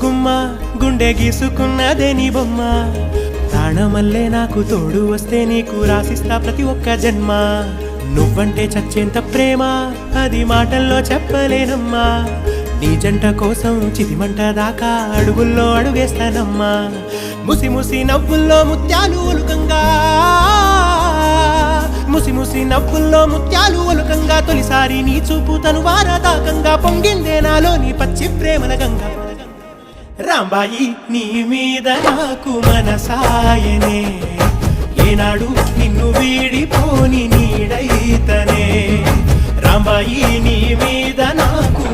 గుమ్మ గుండె గీసుకున్నదే నీ బొమ్మ ప్రాణమల్లే నాకు తోడు వస్తే నీకు రాసిస్తా ప్రతి ఒక్క జన్మ నువ్వంటే చచ్చేంత ప్రేమ అది మాటల్లో చెప్పలేనమ్మా నీ జంట కోసం చితిమంట దాకా అడుగుల్లో అడుగేస్తానమ్మా ముసి ముసి నవ్వుల్లో ముత్యాలు ఒలుకంగా ముసి ముసి నవ్వుల్లో ముత్యాలు ఒలుకంగా తొలిసారి నీ చూపు తను వారదాకంగా పొంగిందే నాలో నీ పచ్చి ప్రేమల గంగా రాంబాయి నీ మీద నాకు మనసాయనే ఏనాడు నిన్ను వీడిపోని నీడైతనే రాంబాయి నీ మీద నాకు